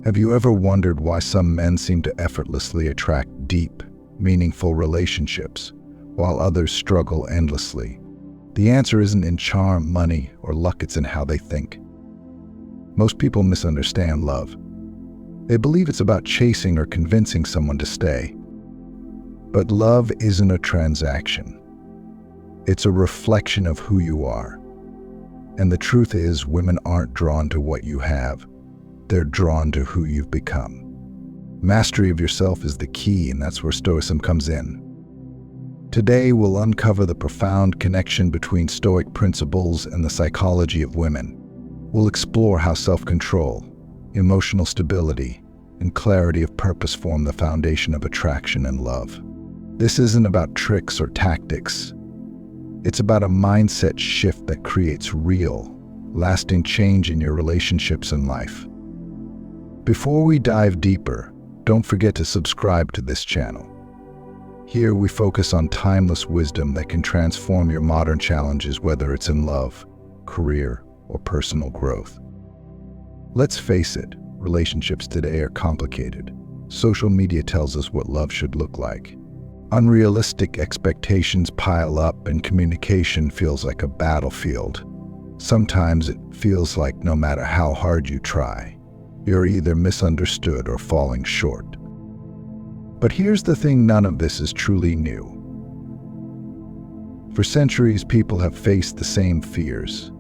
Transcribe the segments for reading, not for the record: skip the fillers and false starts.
Have you ever wondered why some men seem to effortlessly attract deep, meaningful relationships, while others struggle endlessly? The answer isn't in charm, money, or luck, it's in how they think. Most people misunderstand love. They believe it's about chasing or convincing someone to stay. But love isn't a transaction. It's a reflection of who you are. And the truth is, women aren't drawn to what you have. They're drawn to who you've become. Mastery of yourself is the key, and that's where Stoicism comes in. Today, we'll uncover the profound connection between Stoic principles and the psychology of women. We'll explore how self-control, emotional stability, and clarity of purpose form the foundation of attraction and love. This isn't about tricks or tactics. It's about a mindset shift that creates real, lasting change in your relationships and life. Before we dive deeper, don't forget to subscribe to this channel. Here we focus on timeless wisdom that can transform your modern challenges, whether it's in love, career, or personal growth. Let's face it, relationships today are complicated. Social media tells us what love should look like. Unrealistic expectations pile up, and communication feels like a battlefield. Sometimes it feels like no matter how hard you try, you're either misunderstood or falling short. But here's the thing, none of this is truly new. For centuries, people have faced the same fears,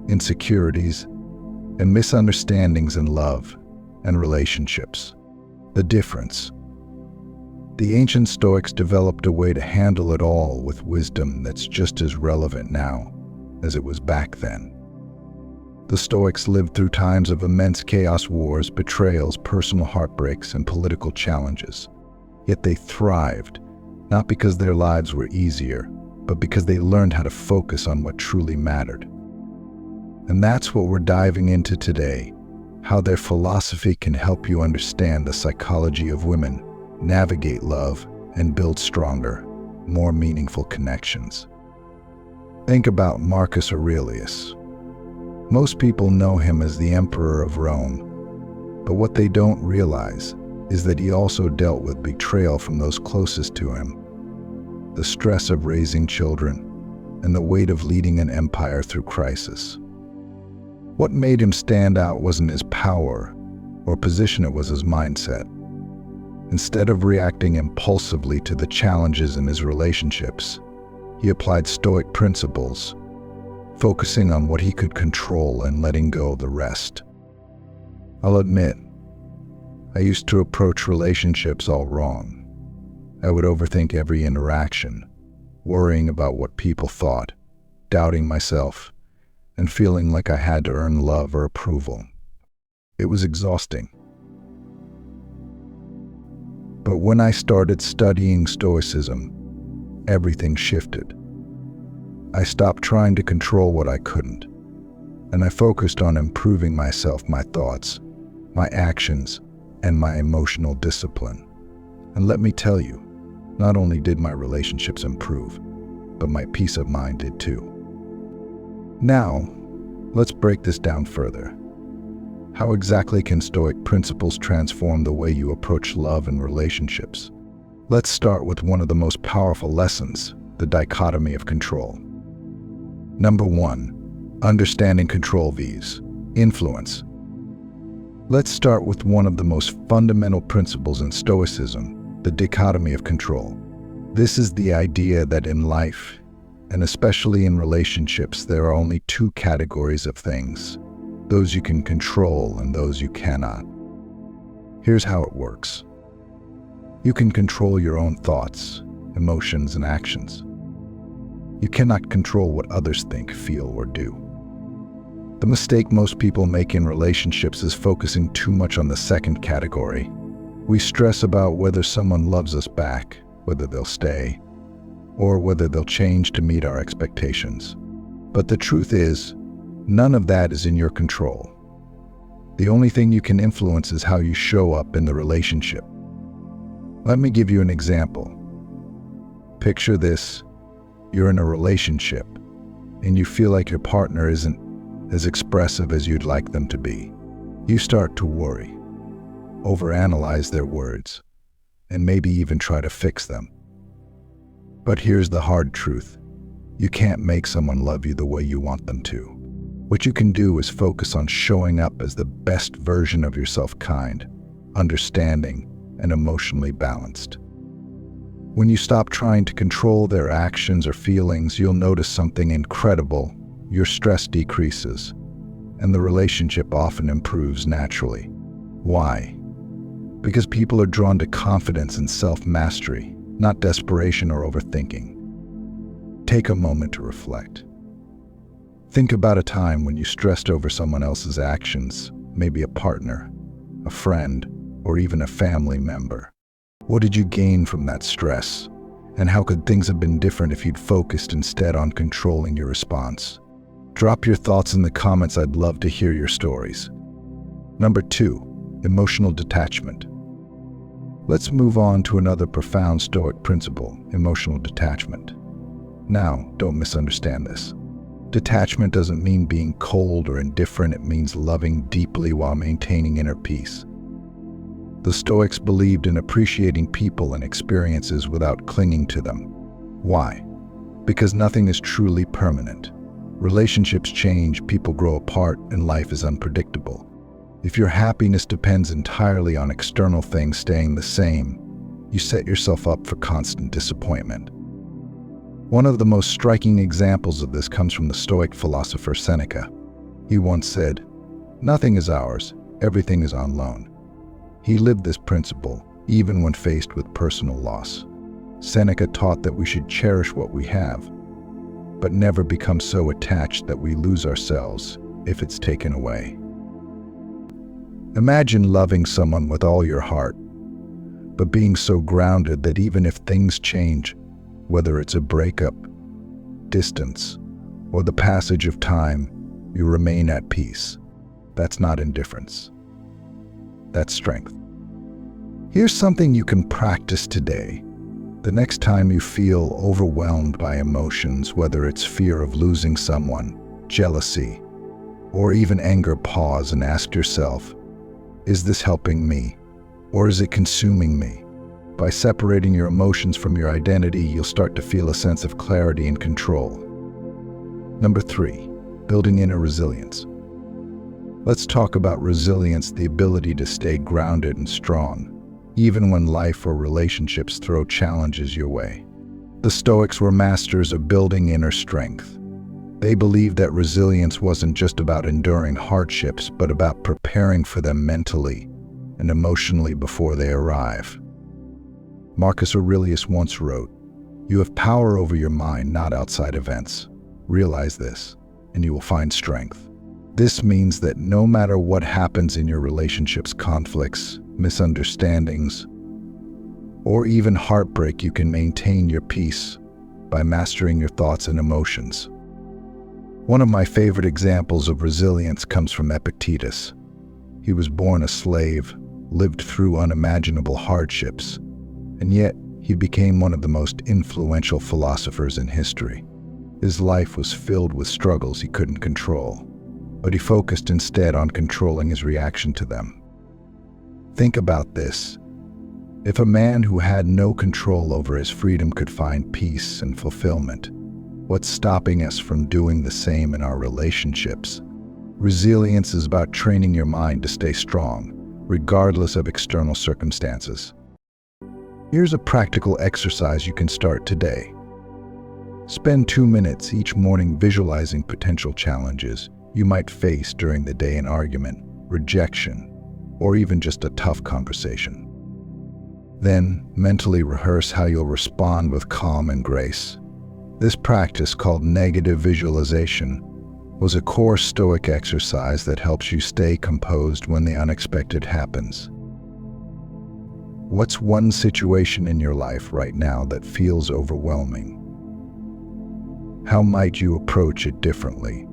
insecurities, and misunderstandings in love and relationships. The difference: the ancient Stoics developed a way to handle it all with wisdom that's just as relevant now as it was back then. The Stoics lived through times of immense chaos, wars, betrayals, personal heartbreaks, and political challenges. Yet they thrived, not because their lives were easier, but because they learned how to focus on what truly mattered. And that's what we're diving into today: how their philosophy can help you understand the psychology of women, navigate love, and build stronger, more meaningful connections. Think about Marcus Aurelius. Most people know him as the Emperor of Rome, but what they don't realize is that he also dealt with betrayal from those closest to him, the stress of raising children, and the weight of leading an empire through crisis. What made him stand out wasn't his power or position, it was his mindset. Instead of reacting impulsively to the challenges in his relationships, he applied Stoic principles, focusing on what he could control and letting go of the rest. I'll admit, I used to approach relationships all wrong. I would overthink every interaction, worrying about what people thought, doubting myself, and feeling like I had to earn love or approval. It was exhausting. But when I started studying Stoicism, everything shifted. I stopped trying to control what I couldn't, and I focused on improving myself, my thoughts, my actions, and my emotional discipline. And let me tell you, not only did my relationships improve, but my peace of mind did too. Now, let's break this down further. How exactly can Stoic principles transform the way you approach love and relationships? Let's start with one of the most powerful lessons: the dichotomy of control. Number 1, understanding control vs. influence. Let's start with one of the most fundamental principles in Stoicism, the dichotomy of control. This is the idea that in life, and especially in relationships, there are only two categories of things: those you can control and those you cannot. Here's how it works. You can control your own thoughts, emotions, and actions. You cannot control what others think, feel, or do. The mistake most people make in relationships is focusing too much on the second category. We stress about whether someone loves us back, whether they'll stay, or whether they'll change to meet our expectations. But the truth is, none of that is in your control. The only thing you can influence is how you show up in the relationship. Let me give you an example. Picture this: you're in a relationship, and you feel like your partner isn't as expressive as you'd like them to be. You start to worry. overanalyze their words, and maybe even try to fix them. But here's the hard truth. You can't make someone love you the way you want them to. What you can do is focus on showing up as the best version of yourself, kind, understanding, and emotionally balanced. When you stop trying to control their actions or feelings, you'll notice something incredible. Your stress decreases, and the relationship often improves naturally. Why? Because people are drawn to confidence and self-mastery, not desperation or overthinking. Take a moment to reflect. Think about a time when you stressed over someone else's actions, maybe a partner, a friend, or even a family member. What did you gain from that stress? And how could things have been different if you'd focused instead on controlling your response? Drop your thoughts in the comments. I'd love to hear your stories. Number 2, emotional detachment. Let's move on to another profound Stoic principle, emotional detachment. Now, don't misunderstand this. Detachment doesn't mean being cold or indifferent. It means loving deeply while maintaining inner peace. The Stoics believed in appreciating people and experiences without clinging to them. Why? Because nothing is truly permanent. Relationships change, people grow apart, and life is unpredictable. If your happiness depends entirely on external things staying the same, you set yourself up for constant disappointment. One of the most striking examples of this comes from the Stoic philosopher Seneca. He once said, "Nothing is ours, everything is on loan." He lived this principle even when faced with personal loss. Seneca taught that we should cherish what we have, but never become so attached that we lose ourselves if it's taken away. Imagine loving someone with all your heart, but being so grounded that even if things change, whether it's a breakup, distance, or the passage of time, you remain at peace. That's not indifference. That's strength. Here's something you can practice today. The next time you feel overwhelmed by emotions, whether it's fear of losing someone, jealousy, or even anger, pause and ask yourself, is this helping me, or is it consuming me? By separating your emotions from your identity, you'll start to feel a sense of clarity and control. Number 3, building inner resilience. Let's talk about resilience, the ability to stay grounded and strong, even when life or relationships throw challenges your way. The Stoics were masters of building inner strength. They believed that resilience wasn't just about enduring hardships, but about preparing for them mentally and emotionally before they arrive. Marcus Aurelius once wrote, "You have power over your mind, not outside events. Realize this, and you will find strength." This means that no matter what happens in your relationships, conflicts, misunderstandings, or even heartbreak, you can maintain your peace by mastering your thoughts and emotions. One of my favorite examples of resilience comes from Epictetus. He was born a slave, lived through unimaginable hardships, and yet he became one of the most influential philosophers in history. His life was filled with struggles he couldn't control, but he focused instead on controlling his reaction to them. Think about this. If a man who had no control over his freedom could find peace and fulfillment, what's stopping us from doing the same in our relationships? Resilience is about training your mind to stay strong, regardless of external circumstances. Here's a practical exercise you can start today. Spend 2 minutes each morning visualizing potential challenges you might face during the day: an argument, rejection, or even just a tough conversation. Then, mentally rehearse how you'll respond with calm and grace. This practice, called negative visualization, was a core Stoic exercise that helps you stay composed when the unexpected happens. What's one situation in your life right now that feels overwhelming? How might you approach it differently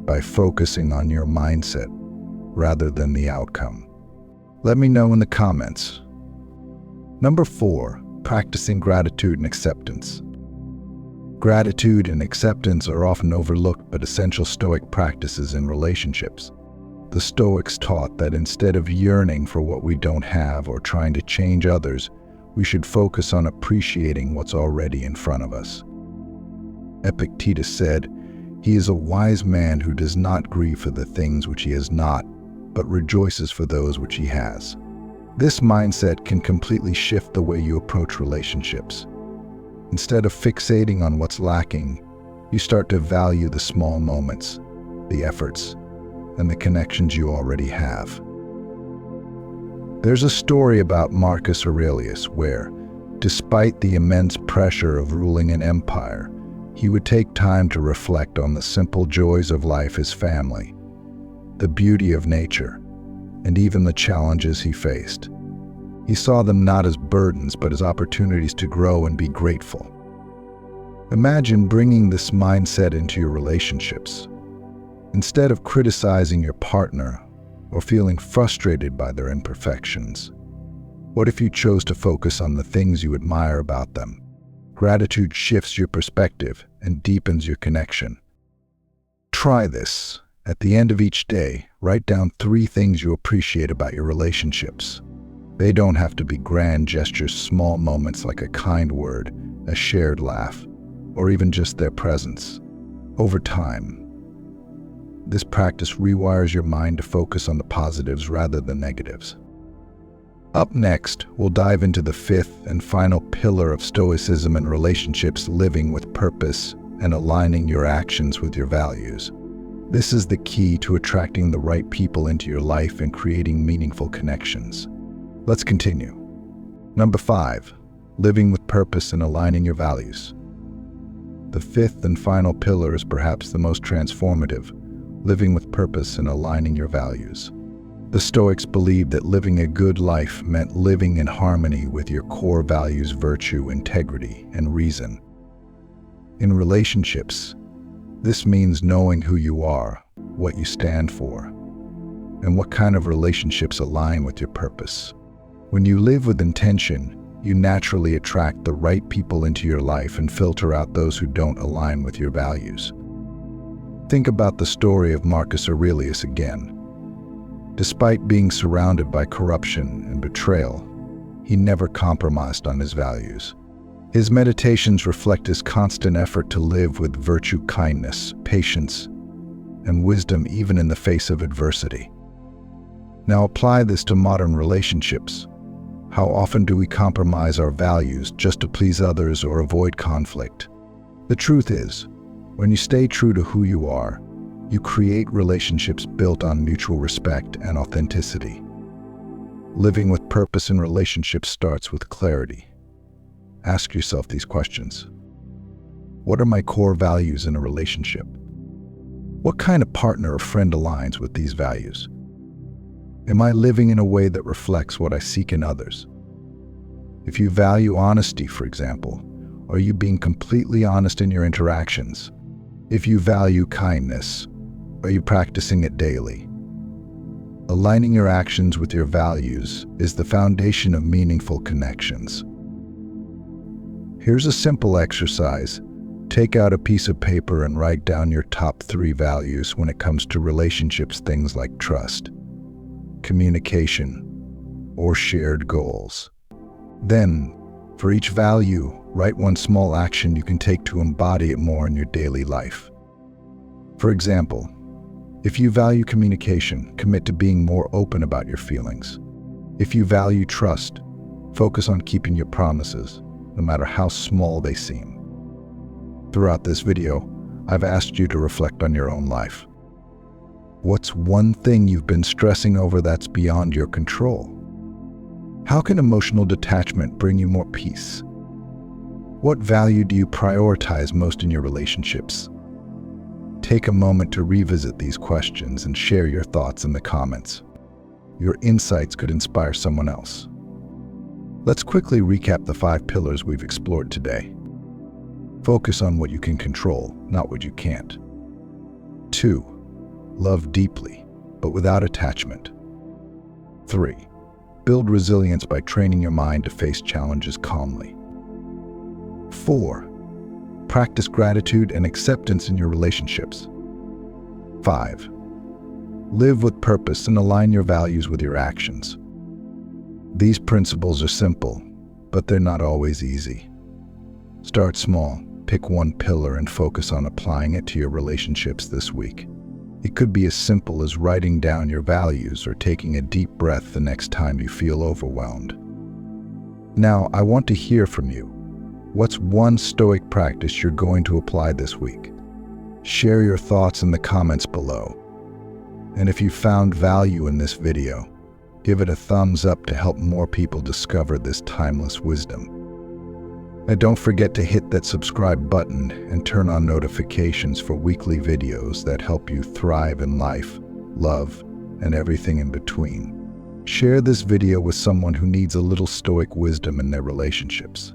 by focusing on your mindset rather than the outcome? Let me know in the comments. Number 4, practicing gratitude and acceptance. Gratitude and acceptance are often overlooked but essential Stoic practices in relationships. The Stoics taught that instead of yearning for what we don't have or trying to change others, we should focus on appreciating what's already in front of us. Epictetus said, "He is a wise man who does not grieve for the things which he has not, but rejoices for those which he has." This mindset can completely shift the way you approach relationships. Instead of fixating on what's lacking, you start to value the small moments, the efforts, and the connections you already have. There's a story about Marcus Aurelius where, despite the immense pressure of ruling an empire, he would take time to reflect on the simple joys of life, his family, the beauty of nature, and even the challenges he faced. He saw them not as burdens, but as opportunities to grow and be grateful. Imagine bringing this mindset into your relationships. Instead of criticizing your partner or feeling frustrated by their imperfections, what if you chose to focus on the things you admire about them? Gratitude shifts your perspective and deepens your connection. Try this. At the end of each day, write down 3 things you appreciate about your relationships. They don't have to be grand gestures, small moments like a kind word, a shared laugh, or even just their presence. Over time, this practice rewires your mind to focus on the positives rather than negatives. Up next, we'll dive into the 5th and final pillar of Stoicism and relationships: living with purpose and aligning your actions with your values. This is the key to attracting the right people into your life and creating meaningful connections. Let's continue. Number 5, living with purpose and aligning your values. The 5th and final pillar is perhaps the most transformative: living with purpose and aligning your values. The Stoics believed that living a good life meant living in harmony with your core values: virtue, integrity, and reason. In relationships, this means knowing who you are, what you stand for, and what kind of relationships align with your purpose. When you live with intention, you naturally attract the right people into your life and filter out those who don't align with your values. Think about the story of Marcus Aurelius again. Despite being surrounded by corruption and betrayal, he never compromised on his values. His meditations reflect his constant effort to live with virtue, kindness, patience, and wisdom even in the face of adversity. Now apply this to modern relationships. How often do we compromise our values just to please others or avoid conflict? The truth is, when you stay true to who you are, you create relationships built on mutual respect and authenticity. Living with purpose in relationships starts with clarity. Ask yourself these questions. What are my core values in a relationship? What kind of partner or friend aligns with these values? Am I living in a way that reflects what I seek in others? If you value honesty, for example, are you being completely honest in your interactions? If you value kindness, are you practicing it daily? Aligning your actions with your values is the foundation of meaningful connections. Here's a simple exercise. Take out a piece of paper and write down your top 3 values when it comes to relationships, things like trust, communication, or shared goals. Then, for each value, write one small action you can take to embody it more in your daily life. For example, if you value communication, commit to being more open about your feelings. If you value trust, focus on keeping your promises, no matter how small they seem. Throughout this video, I've asked you to reflect on your own life. What's one thing you've been stressing over that's beyond your control? How can emotional detachment bring you more peace? What value do you prioritize most in your relationships? Take a moment to revisit these questions and share your thoughts in the comments. Your insights could inspire someone else. Let's quickly recap the 5 pillars we've explored today. Focus on what you can control, not what you can't. 2. Love deeply, but without attachment. 3. Build resilience by training your mind to face challenges calmly. 4. Practice gratitude and acceptance in your relationships. 5. Live with purpose and align your values with your actions. These principles are simple, but they're not always easy. Start small, pick one pillar and focus on applying it to your relationships this week. It could be as simple as writing down your values or taking a deep breath the next time you feel overwhelmed. Now, I want to hear from you. What's one Stoic practice you're going to apply this week? Share your thoughts in the comments below. And if you found value in this video, give it a thumbs up to help more people discover this timeless wisdom. And don't forget to hit that subscribe button and turn on notifications for weekly videos that help you thrive in life, love, and everything in between. Share this video with someone who needs a little Stoic wisdom in their relationships.